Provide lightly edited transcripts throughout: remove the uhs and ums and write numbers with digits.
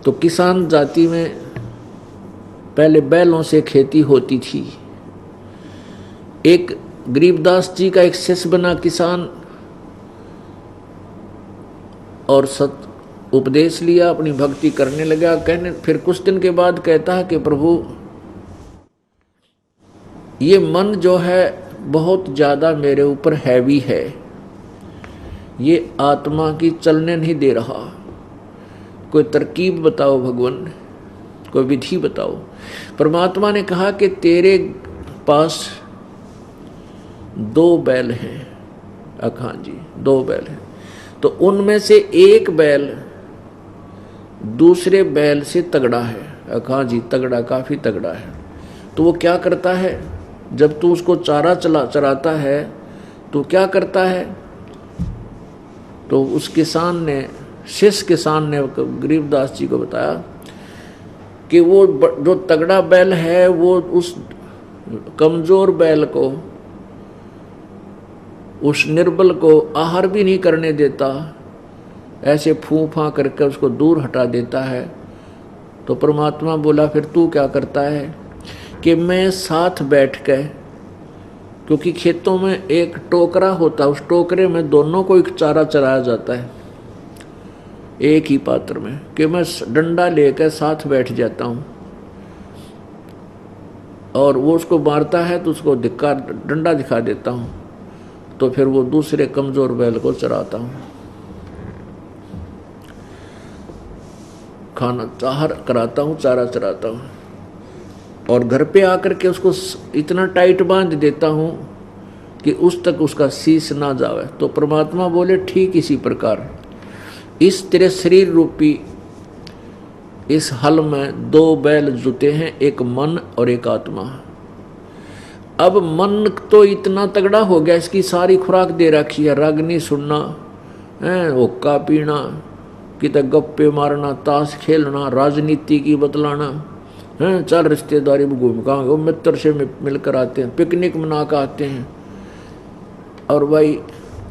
तो किसान जाति में पहले बैलों से खेती होती थी। एक गरीबदास जी का एक शिष्य बना किसान और सत उपदेश लिया, अपनी भक्ति करने लगा। कहने फिर कुछ दिन के बाद कहता है कि प्रभु ये मन जो है बहुत ज़्यादा मेरे ऊपर हैवी है, ये आत्मा की चलने नहीं दे रहा, कोई तरकीब बताओ भगवान, कोई विधि बताओ। परमात्मा ने कहा कि तेरे पास 2 बैल हैं अखां जी, 2 बैल हैं, तो उनमें से एक बैल दूसरे बैल से तगड़ा है। अखां जी तगड़ा, काफ़ी तगड़ा है। तो वो क्या करता है, जब तू उसको चारा चराता है तो क्या करता है, तो उस किसान ने, शिष्य किसान ने गरीबदास जी को बताया कि वो जो तगड़ा बैल है वो उस कमजोर बैल को, उस निर्बल को आहार भी नहीं करने देता, ऐसे फूफा करके उसको दूर हटा देता है। तो परमात्मा बोला फिर तू क्या करता है, कि मैं साथ बैठ के, क्योंकि खेतों में एक टोकरा होता है, उस टोकरे में दोनों को एक चारा चराया जाता है एक ही पात्र में, कि मैं डंडा लेकर साथ बैठ जाता हूँ और वो उसको मारता है तो उसको डंडा दिखा देता हूँ, तो फिर वो दूसरे कमजोर बैल को चराता हूँ, खाना आहार कराता हूँ, चारा चराता हूँ, और घर पे आकर के उसको इतना टाइट बांध देता हूँ कि उस तक उसका शीश ना जावे। तो परमात्मा बोले ठीक इसी प्रकार इस तेरे शरीर रूपी इस हल में 2 बैल जुटे हैं, एक मन और एक आत्मा। अब मन तो इतना तगड़ा हो गया, इसकी सारी खुराक दे रखी है, रागनी सुनना है, हुक्का पीना, कितने गप्पे मारना, ताश खेलना, राजनीति की बतलाना है, चल रिश्तेदारी में घूम का वो मित्र से मिलकर आते हैं, पिकनिक मना कर आते हैं। और भाई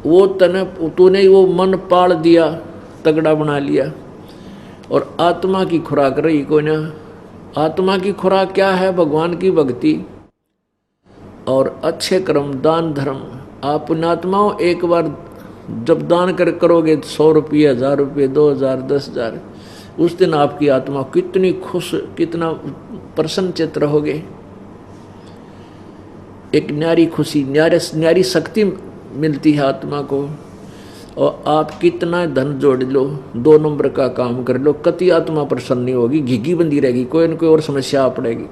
वो तूने वो मन पाल दिया, तगड़ा बना लिया, और आत्मा की खुराक रही कोई ना। आत्मा की खुराक क्या है, भगवान की भक्ति और अच्छे कर्म, दान धर्म। आप पुण्यात्माओं एक बार जब दान करोगे 100 रुपये, 1000 रुपये, 2000, 10,000, उस दिन आपकी आत्मा कितनी खुश, कितना प्रसन्न चित्त रहोगे। एक न्यारी खुशी, न्यारी शक्ति मिलती है आत्मा को। और आप कितना धन जोड़ लो, 2 नंबर का काम कर लो, कति आत्मा प्रसन्न नहीं होगी, घिघी बंदी रहेगी, कोई न कोई और समस्या आ पड़ेगी।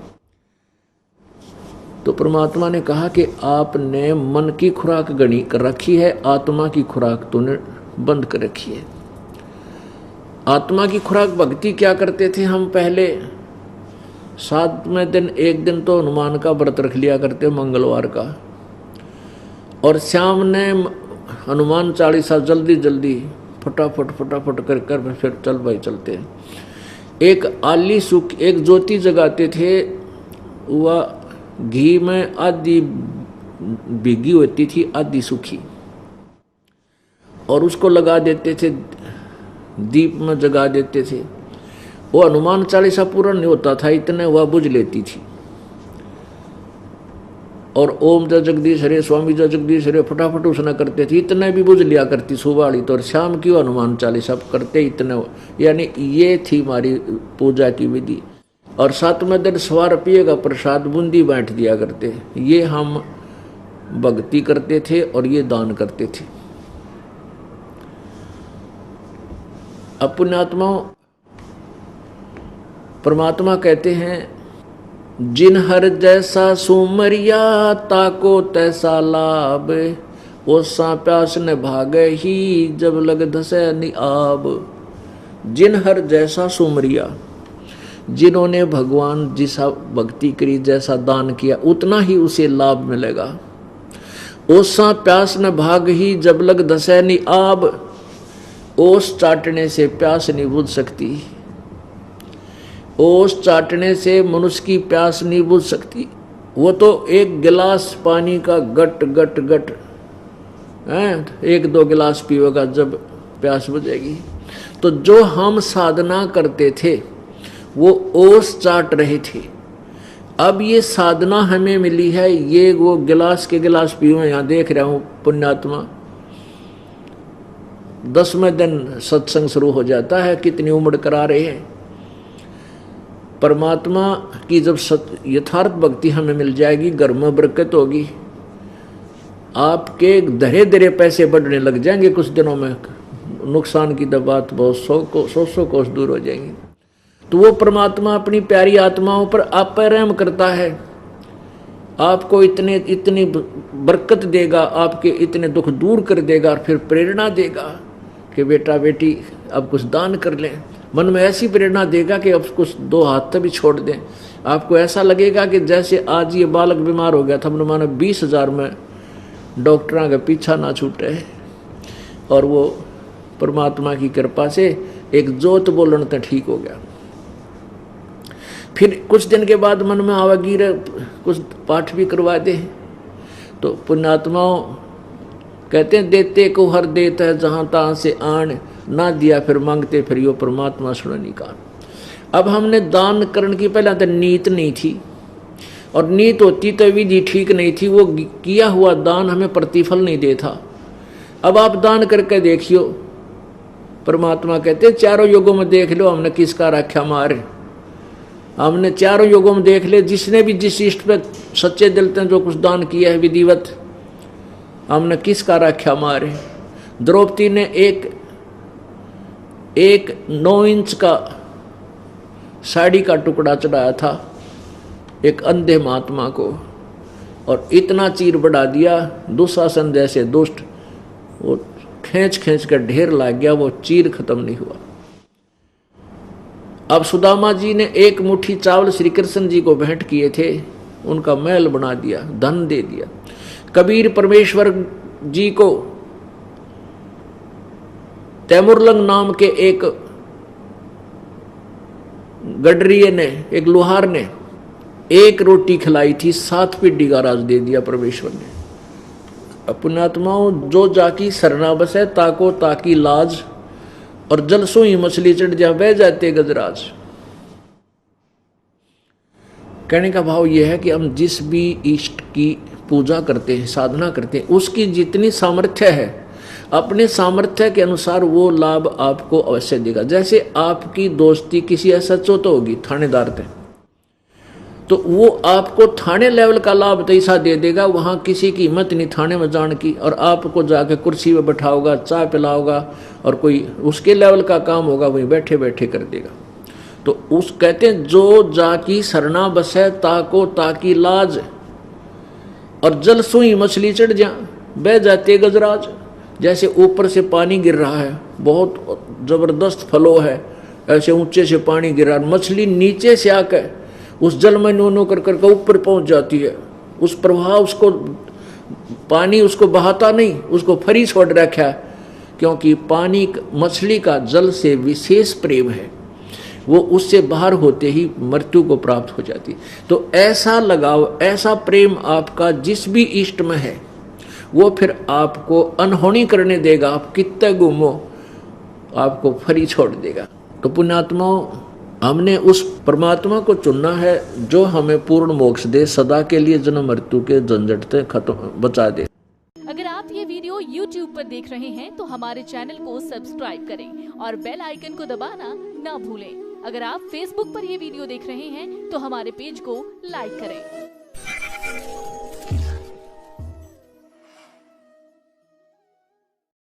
तो परमात्मा ने कहा कि आपने मन की खुराक गणी कर रखी है, आत्मा की खुराक तूने बंद कर रखी है। आत्मा की खुराक भक्ति क्या करते थे हम पहले, 7वें दिन एक दिन तो हनुमान का व्रत रख लिया करते, मंगलवार का, और शाम ने हनुमान चालीसा जल्दी जल्दी फटाफट कर फिर चल भाई चलते। एक आली सूख, एक ज्योति जगाते थे, वह घी में आधी भीगी होती थी, आधी सूखी, और उसको लगा देते थे, दीप में जगा देते थे। वो हनुमान चालीसा पूरा नहीं होता था, इतने वह बुझ लेती थी। और ओम जय जगदीश हरे, स्वामी जय जगदीश हरे फटाफट उसना करते थे, इतने भी बुझ लिया करती सुबह वाली। तो और शाम की हनुमान चालीसा करते इतने, यानी ये थी हमारी पूजा की विधि। और 7वें दिन 100 रुपये का प्रसाद बूंदी बांट दिया करते, ये हम भक्ति करते थे और ये दान करते थे। अब पुण्यात्माओं, परमात्मा कहते हैं जिन हर जैसा सुमरिया, ताको तैसा लाभ, ओसा प्यास न भागे ही, जब लग धसे निआब। जिन हर जैसा सुमरिया, जिन्होंने भगवान जैसा भक्ति करी, जैसा दान किया, उतना ही उसे लाभ मिलेगा। ओसा प्यास न भाग ही, जब लग धसे निआब। ओस चाटने से प्यास नहीं बुझ सकती, ओस चाटने से मनुष्य की प्यास नहीं बुझ सकती। वो तो एक गिलास पानी का गट गट गट है, 1-2 गिलास पीएगा जब प्यास बुझेगी। तो जो हम साधना करते थे वो ओस चाट रहे थे। अब ये साधना हमें मिली है, ये वो गिलास के गिलास पीवे। यहाँ देख रहा हूँ पुण्यात्मा 10वें दिन सत्संग शुरू हो जाता है, कितनी उम्र करा रहे हैं। परमात्मा की जब यथार्थ भक्ति हमें मिल जाएगी, घर में बरकत होगी, आपके धरे धरे पैसे बढ़ने लग जाएंगे कुछ दिनों में। नुकसान की बात बहुत 100 कोस दूर हो जाएंगी। तो वो परमात्मा अपनी प्यारी आत्माओं पर आप पर रहम करता है, आपको इतनी बरकत देगा, आपके इतने दुख दूर कर देगा और फिर प्रेरणा देगा कि बेटा बेटी अब कुछ दान कर लें। मन में ऐसी प्रेरणा देगा कि अब कुछ 2 हाथ भी छोड़ दें। आपको ऐसा लगेगा कि जैसे आज ये बालक बीमार हो गया था, हमने माना 20,000 में डॉक्टरों का पीछा ना छूटे, और वो परमात्मा की कृपा से एक जोत बोलन तो ठीक हो गया। फिर कुछ दिन के बाद मन में आवागी कुछ पाठ भी करवा दे, तो पुण्यात्माओं कहते हैं देते को हर देता है जहाँ तहाँ से आन, ना दिया फिर मांगते फिर यो परमात्मा सुननी का। अब हमने दान करने की पहले तो नीत नहीं थी, और नीत होती तो विधि ठीक नहीं थी, वो किया हुआ दान हमें प्रतिफल नहीं देता। अब आप दान करके देखियो, परमात्मा कहते चारों युगों में देख लो हमने किसका रखा मारे। हमने चारों युगों में देख ले, जिसने भी जिस इष्ट पे सच्चे दिल से जो कुछ दान किया है विधिवत, हमने किसका रखा मारे। द्रौपदी ने एक 9 इंच का साड़ी का टुकड़ा चढ़ाया था एक अंधे महात्मा को, और इतना चीर बढ़ा दिया, दुशासन जैसे दुष्ट वो खींच खींच कर ढेर लाग गया, वो चीर खत्म नहीं हुआ। अब सुदामा जी ने 1 मुट्ठी चावल श्री कृष्ण जी को भेंट किए थे, उनका महल बना दिया, धन दे दिया। कबीर परमेश्वर जी को तैमुरलंग नाम के एक गडरिये ने, एक लोहार ने 1 रोटी खिलाई थी, 7 पीढ़ी का राज दे दिया परमेश्वर ने। पुण्यात्माओं जो जाकी सरना बसे ताको ताकी लाज, और जल सो ही मछली चढ़ जा बह जाते गजराज। कहने का भाव यह है कि हम जिस भी इष्ट की पूजा करते हैं, साधना करते हैं, उसकी जितनी सामर्थ्य है, अपने सामर्थ्य के अनुसार वो लाभ आपको अवश्य देगा। जैसे आपकी दोस्ती किसी एसएचओ तो होगी, थानेदार थे, तो वो आपको थाने लेवल का लाभ तो ऐसा दे देगा, वहाँ किसी की हिम्मत नहीं थाने में जाने की, और आपको जाके कुर्सी में बैठाओगा, चाय पिलाओगा, और कोई उसके लेवल का काम होगा वहीं बैठे बैठे कर देगा। तो उस कहते हैं जो जाकी सरना बसे ताको ताकी लाज, और जल सुई मछली चढ़ जा बह जाते गजराज। जैसे ऊपर से पानी गिर रहा है, बहुत जबरदस्त फ्लो है, ऐसे ऊंचे से पानी गिर रहा है, मछली नीचे से आकर उस जल में नो कर कर ऊपर पहुंच जाती है। उस प्रवाह उसको पानी उसको बहाता नहीं, उसको फरी छोड़ रखा है, क्योंकि पानी मछली का जल से विशेष प्रेम है, वो उससे बाहर होते ही मृत्यु को प्राप्त हो जाती। तो ऐसा लगाव, ऐसा प्रेम आपका जिस भी इष्ट में है, वो फिर आपको अनहोनी करने देगा। आप कितने घूमो आपको फरी छोड़ देगा। तो पुण्यात्माओं, हमने उस परमात्मा को चुनना है जो हमें पूर्ण मोक्ष दे, सदा के लिए जन्म मृत्यु के झंझट से खत्म बचा दे। अगर आप ये वीडियो YouTube पर देख रहे हैं तो हमारे चैनल को सब्सक्राइब करें और बेल आइकन को दबाना ना भूलें। अगर आप Facebook पर ये वीडियो देख रहे हैं तो हमारे पेज को लाइक करें।